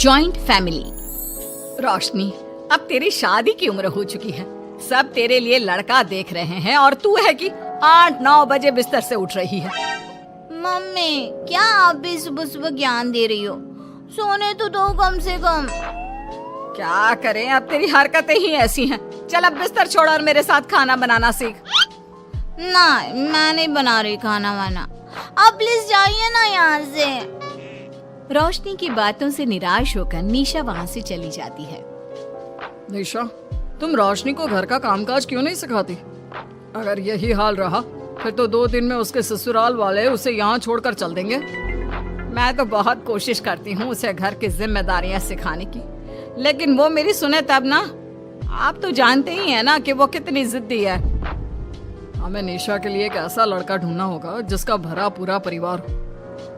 Joint family. रोशनी, अब तेरी शादी की उम्र हो चुकी है। सब तेरे लिए लड़का देख रहे हैं और तू है कि 8-9 बजे बिस्तर से उठ रही है। मम्मी, क्या आप भी सुबह सुबह ज्ञान दे रही हो? सोने तो दो कम से कम। क्या करें, अब तेरी हरकतें ही ऐसी हैं। चल अब बिस्तर छोड़ और मेरे साथ खाना बनाना सीख। ना, मैं नहीं बना रही खाना वाना। आप प्लीज जाइए ना यहाँ से। रोशनी की बातों से निराश होकर निशा वहाँ से चली जाती है। निशा, तुम रोशनी को घर का कामकाज क्यों नहीं सिखाती? अगर यही हाल रहा फिर तो 2 दिन में उसके ससुराल वाले उसे यहाँ छोड़कर चल देंगे। मैं तो बहुत कोशिश करती हूँ उसे घर की जिम्मेदारियाँ सिखाने की, लेकिन वो मेरी सुने तब ना। आप तो जानते ही हैं ना कि वो कितनी जिद्दी है। हमें निशा के लिए एक ऐसा लड़का ढूंढना होगा जिसका भरा पूरा परिवार हो।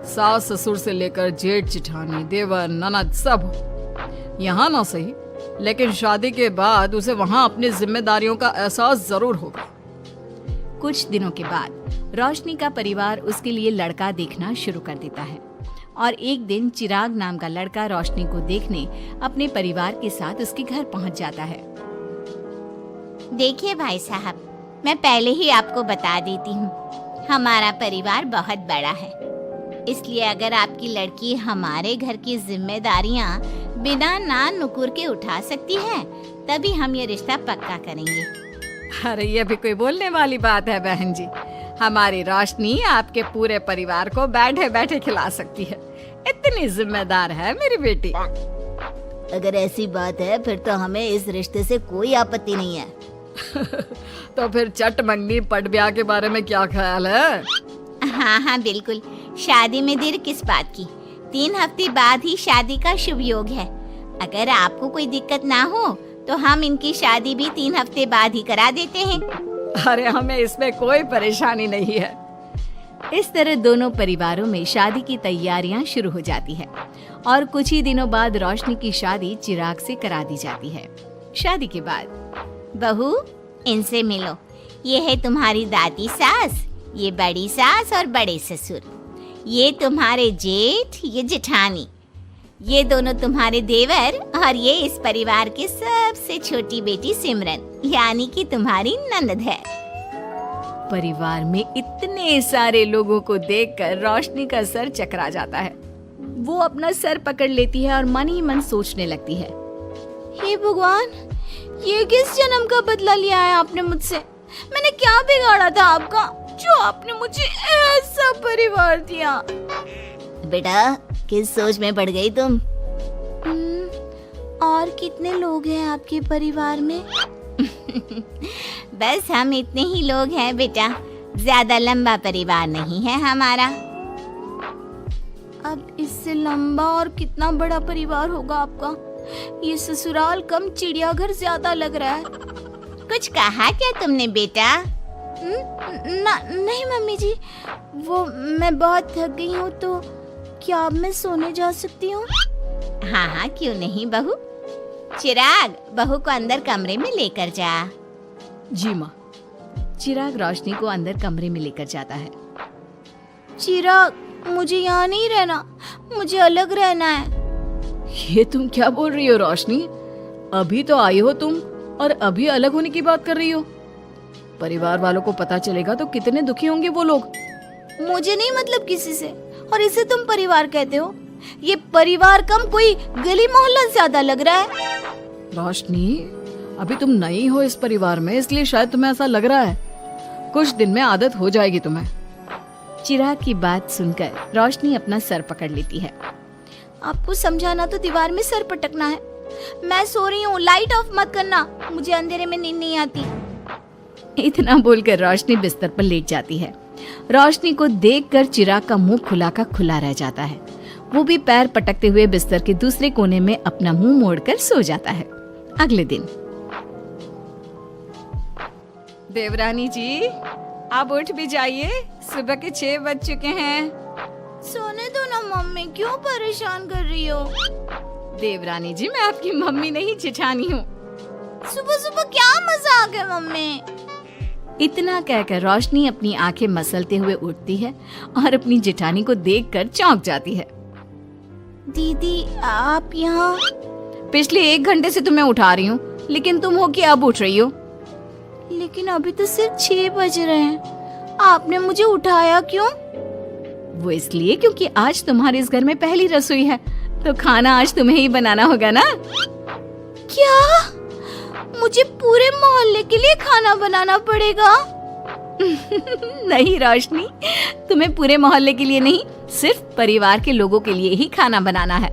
सास ससुर से लेकर जेठ जिठानी देवर ननद सब हो। यहाँ ना सही, लेकिन शादी के बाद उसे वहाँ अपनी जिम्मेदारियों का एहसास जरूर होगा। कुछ दिनों के बाद रोशनी का परिवार उसके लिए लड़का देखना शुरू कर देता है और एक दिन चिराग नाम का लड़का रोशनी को देखने अपने परिवार के साथ उसके घर पहुंच जाता है। देखिए भाई साहब, मैं पहले ही आपको बता देती हूँ, हमारा परिवार बहुत बड़ा है, इसलिए अगर आपकी लड़की हमारे घर की जिम्मेदारियाँ बिना ना नुकुर के उठा सकती है, तभी हम ये रिश्ता पक्का करेंगे। अरे ये भी कोई बोलने वाली बात है बहन जी। हमारी रोशनी आपके पूरे परिवार को बैठे बैठे खिला सकती है। इतनी जिम्मेदार है मेरी बेटी। अगर ऐसी बात है फिर तो हमें इस रिश्ते से कोई आपत्ति नहीं है। तो फिर चट मंगनी पट ब्याह के बारे में क्या ख्याल है? हाँ बिल्कुल, शादी में देर किस बात की। 3 हफ्ते बाद ही शादी का शुभ योग है। अगर आपको कोई दिक्कत ना हो तो हम इनकी शादी भी 3 हफ्ते बाद ही करा देते हैं। अरे हमें इसमें कोई परेशानी नहीं है। इस तरह दोनों परिवारों में शादी की तैयारियां शुरू हो जाती है और कुछ ही दिनों बाद रोशनी की शादी चिराग से करा दी जाती है। शादी के बाद बहू, इनसे मिलो। ये है तुम्हारी दादी सास, ये बड़ी सास और बड़े ससुर, ये तुम्हारे जेठ, ये जेठानी, ये दोनों तुम्हारे देवर और ये इस परिवार की सबसे छोटी बेटी सिमरन, यानी कि तुम्हारी ननद है। परिवार में इतने सारे लोगों को देखकर रोशनी का सर चकरा जाता है। वो अपना सर पकड़ लेती है और मन ही मन सोचने लगती है, हे भगवान, ये किस जन्म का बदला लिया है आपने मुझसे? मैंने क्या बिगाड़ा था आपका जो आपने मुझे ऐसा परिवार दिया? बेटा, किस सोच में पड़ गई तुम? और कितने लोग हैं आपके परिवार में? बस हम इतने ही लोग हैं बेटा, ज्यादा लंबा परिवार नहीं है हमारा। अब इससे लंबा और कितना बड़ा परिवार होगा आपका? ये ससुराल कम चिड़ियाघर ज्यादा लग रहा है। कुछ कहा क्या तुमने बेटा? नहीं मम्मी जी, वो मैं बहुत थक गई हूँ, तो क्या अब मैं सोने जा सकती हूँ? हाँ, क्यों नहीं बहू। चिराग, बहू को अंदर कमरे में लेकर जा। जी माँ। चिराग रोशनी को अंदर कमरे में लेकर जाता है। चिराग, मुझे यहाँ नहीं रहना, मुझे अलग रहना है। ये तुम क्या बोल रही हो रोशनी? अभी तो आई हो तुम और अभी अलग होने की बात कर रही हो। परिवार वालों को पता चलेगा तो कितने दुखी होंगे वो लोग। मुझे नहीं मतलब किसी से, और इसे तुम परिवार कहते हो? ये परिवार कम कोई गली मोहल्ला ज्यादा लग रहा है। रोशनी, अभी तुम नई हो इस परिवार में, इसलिए शायद तुम्हें ऐसा लग रहा है। कुछ दिन में आदत हो जाएगी तुम्हें। चिराग की बात सुनकर रोशनी अपना सर पकड़ लेती है। आपको समझाना तो दीवार में सर पटकना है। मैं सो रही हूँ, लाइट ऑफ मत करना, मुझे अंधेरे में नींद नहीं आती। इतना बोलकर रोशनी बिस्तर पर लेट जाती है। रोशनी को देखकर चिराग का मुंह खुला का खुला रह जाता है। वो भी पैर पटकते हुए बिस्तर के दूसरे कोने में अपना मुंह मोड़कर सो जाता है। अगले दिन, देवरानी जी, आप उठ भी जाइए, सुबह के 6 बज चुके हैं। सोने दो ना मम्मी, क्यों परेशान कर रही हो? देवरानी जी, मैं आपकी मम्मी नहीं जेठानी हूँ। सुबह सुबह क्या मजाक है मम्मी? इतना कहकर रोशनी अपनी आंखें मसलते हुए उठती है और अपनी जेठानी को देखकर चौंक जाती है। दीदी आप यहाँ? पिछले 1 घंटे से तुम्हें उठा रही हूँ, लेकिन तुम हो कि अब उठ रही हो? लेकिन अभी तो सिर्फ 6 बज रहे हैं, आपने मुझे उठाया क्यों? वो इसलिए क्योंकि आज तुम्हारे इस घर में पहली रसोई है, तो खाना आज तुम्हें ही बनाना होगा ना। क्या? मुझे पूरे मोहल्ले के लिए खाना बनाना पड़ेगा? नहीं रोशनी, तुम्हें पूरे मोहल्ले के लिए नहीं, सिर्फ परिवार के लोगों के लिए ही खाना बनाना है।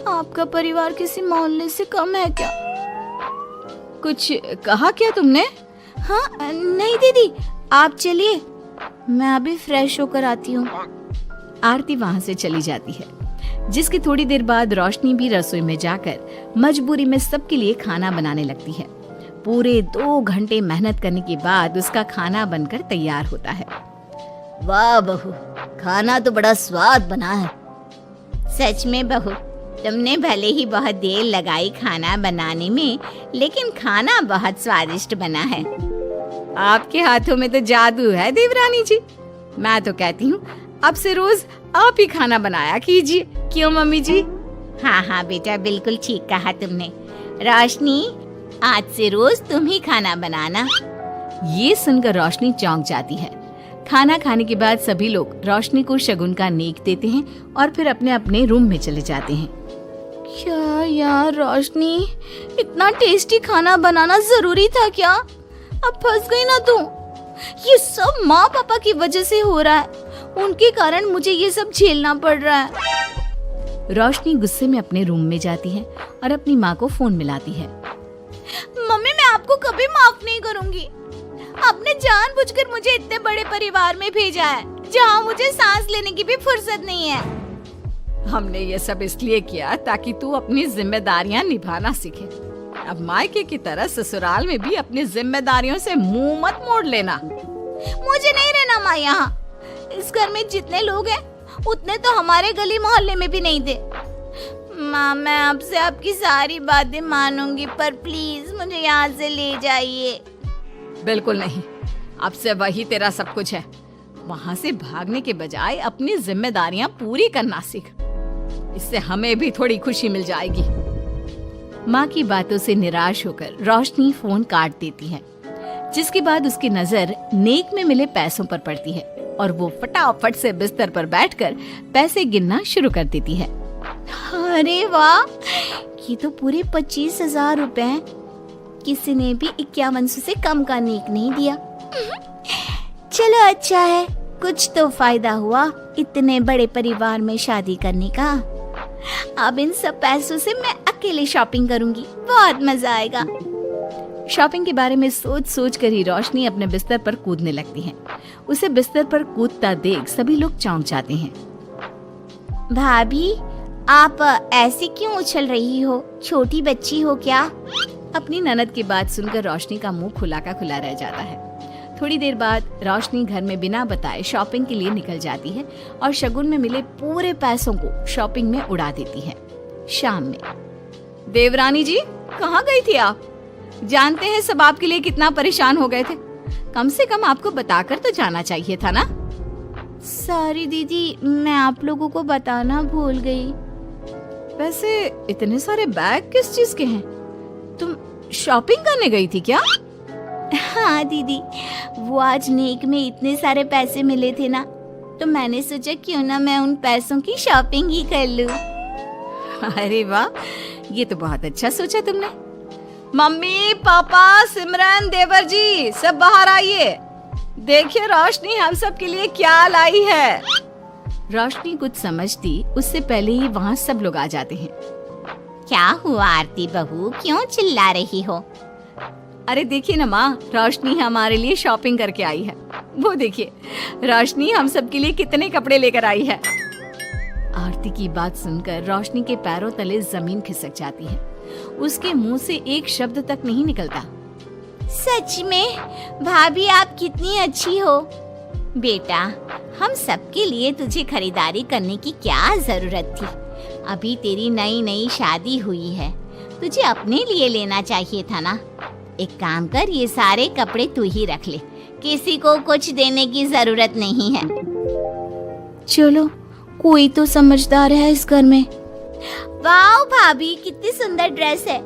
आपका परिवार किसी मोहल्ले से कम है क्या? कुछ कहा क्या तुमने? हाँ नहीं दीदी, आप चलिए, मैं अभी फ्रेश होकर आती हूँ। आरती वहाँ से चली जाती है, जिसकी थोड़ी देर बाद रोशनी भी रसोई में जाकर मजबूरी में सबके लिए खाना बनाने लगती है। पूरे 2 घंटे मेहनत करने के बाद उसका खाना बनकर तैयार होता है। वाह बहू, खाना तो बड़ा स्वाद बना है। सच में बहू, तुमने भले ही बहुत देर लगाई खाना बनाने में, लेकिन खाना बहुत स्वादिष्ट बना है। आपके हाथों में तो जादू है देवरानी जी। मैं तो कहती हूँ अब से रोज आप ही खाना बनाया कीजिए, क्यों मम्मी जी? हाँ हाँ बेटा, बिल्कुल ठीक कहा तुमने। रोशनी, आज से रोज तुम ही खाना बनाना। ये सुनकर रोशनी चौंक जाती है। खाना खाने के बाद सभी लोग रोशनी को शगुन का नेक देते हैं और फिर अपने अपने रूम में चले जाते हैं। क्या यार रोशनी, इतना टेस्टी खाना बनाना जरूरी था क्या? अब फंस गई ना तू। ये सब माँ पापा की वजह से हो रहा है, उनके कारण मुझे ये सब झेलना पड़ रहा है। रोशनी गुस्से में अपने रूम में जाती है और अपनी माँ को फोन मिलाती है। मम्मी, मैं आपको कभी माफ नहीं करूंगी। आपने जानबूझकर मुझे इतने बड़े परिवार में भेजा है, जहाँ मुझे सांस लेने की भी फुर्सत नहीं है। हमने ये सब इसलिए किया ताकि तू अपनी जिम्मेदारियां निभाना सीखे। अब मायके की तरह ससुराल में भी अपनी जिम्मेदारियों से मुंह मत मोड़ लेना। मुझे नहीं रहना माँ यहाँ। इस घर में जितने लोग हैं, उतने तो हमारे गली मोहल्ले में भी नहीं थे। माँ, मैं आपसे आपकी सारी बातें मानूंगी, पर प्लीज मुझे यहाँ से ले जाइए। बिल्कुल नहीं, अब से वही तेरा सब कुछ है। वहाँ से भागने के बजाय अपनी जिम्मेदारियां पूरी करना सीख, इससे हमें भी थोड़ी खुशी मिल जाएगी। माँ की बातों से निराश होकर रोशनी फोन काट देती है, जिसके बाद उसकी नजर नेक में मिले पैसों पर पड़ती है और वो फटाफट से बिस्तर पर बैठकर पैसे गिनना शुरू कर देती है। अरे वाह, ये तो पूरे 25,000 रुपए हैं। किसी ने भी 5100 से कम का नेक नहीं दिया। चलो अच्छा है, कुछ तो फायदा हुआ इतने बड़े परिवार में शादी करने का। अब इन सब पैसों से मैं अकेले शॉपिंग करूंगी, बहुत मजा आएगा। शॉपिंग के बारे में सोच सोच कर ही रोशनी अपने बिस्तर पर कूदने लगती है। उसे बिस्तर पर कूदता देख सभी लोग चौंक जाते हैं। भाभी, आप ऐसे क्यों उछल रही हो? छोटी बच्ची हो क्या? अपनी ननद की बात सुनकर रोशनी का मुंह खुला का खुला रह जाता है। थोड़ी देर बाद रोशनी घर में बिना बताए शॉपिंग के लिए निकल जाती है और शगुन में मिले पूरे पैसों को शॉपिंग में उड़ा देती है। शाम में, देवरानी जी कहाँ गई थी आप? जानते हैं सब आपके लिए कितना परेशान हो गए थे। कम से कम आपको बताकर तो जाना चाहिए था ना। सॉरी दीदी, मैं आप लोगों को बताना भूल गई। वैसे इतने सारे बैग किस चीज के हैं? तुम शॉपिंग करने गई थी क्या? हाँ दीदी, वो आज नेक में इतने सारे पैसे मिले थे ना, तो मैंने सोचा क्यों ना मैं उन पैसों की शॉपिंग ही कर लूं। अरे वाह, ये तो बहुत अच्छा सोचा तुमने। मम्मी, पापा, सिमरन, देवर जी, सब बाहर आइए। देखिए रोशनी हम सब के लिए क्या लाई है। रोशनी कुछ समझती उससे पहले ही वहाँ सब लोग आ जाते हैं। क्या हुआ आरती बहू, क्यों चिल्ला रही हो? अरे देखिए ना माँ, रोशनी हमारे लिए शॉपिंग करके आई है। वो देखिए, रोशनी हम सब के लिए कितने कपड़े लेकर आई है। आरती की बात सुनकर रोशनी के पैरों तले जमीन खिसक जाती है। उसके मुंह से एक शब्द तक नहीं निकलता। सच में भाभी, आप कितनी अच्छी हो। बेटा, हम सबके लिए तुझे खरीदारी करने की क्या जरूरत थी? अभी तेरी नई नई शादी हुई है, तुझे अपने लिए लेना चाहिए था ना। एक काम कर, ये सारे कपड़े तू ही रख ले, किसी को कुछ देने की जरूरत नहीं है। चलो, कोई तो समझदार है इस घर में। वाह भाभी, कितनी सुंदर ड्रेस है।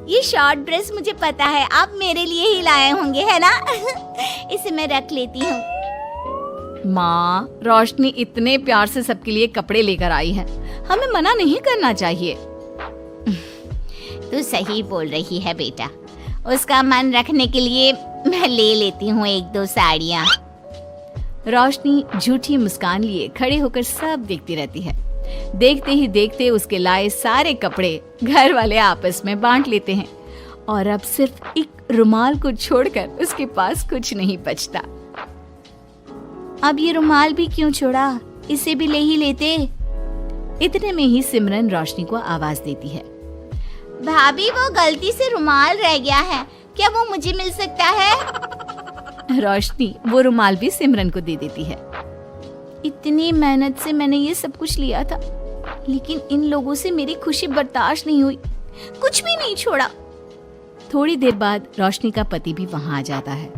ये शॉर्ट ड्रेस मुझे पता है आप मेरे लिए ही लाए होंगे, है ना? इसे मैं रख लेती हूँ। माँ, रोशनी इतने प्यार से सबके लिए कपड़े लेकर आई है, हमें मना नहीं करना चाहिए। तू सही बोल रही है बेटा, उसका मन रखने के लिए मैं ले लेती हूँ 1-2 साड़ियाँ। रोशनी झूठी मुस्कान लिए खड़े होकर सब देखती रहती है। देखते ही देखते उसके लाए सारे कपड़े घर वाले आपस में बांट लेते हैं और अब सिर्फ एक रुमाल को छोड़कर उसके पास कुछ नहीं बचता। अब ये रुमाल भी क्यों छोड़ा, इसे भी ले ही लेते। इतने में ही सिमरन रोशनी को आवाज देती है। भाभी, वो गलती से रुमाल रह गया है, क्या वो मुझे मिल सकता है? रोशनी वो रुमाल भी सिमरन को दे देती है। इतनी मेहनत से मैंने ये सब कुछ लिया था, लेकिन इन लोगों से मेरी खुशी बर्दाश्त नहीं हुई, कुछ भी नहीं छोड़ा। थोड़ी देर बाद रोशनी का पति भी वहां आ जाता है।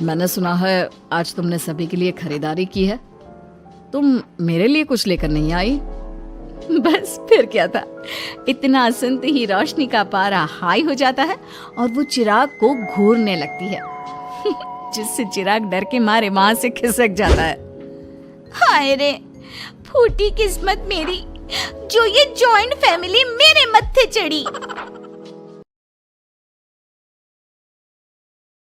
मैंने सुना है आज तुमने सभी के लिए खरीदारी की है। तुम मेरे लिए कुछ लेकर नहीं आई? बस फिर क्या था, इतना सुनते ही रोशनी का पारा हाई हो जाता है और वो चिराग को घूरने लगती है जिससे चिराग डर के मारे वहां से खिसक जाता है। हाय रे, फूटी किस्मत मेरी, जो ये जॉइंट फैमिली मेरे मत्थे चढ़ी।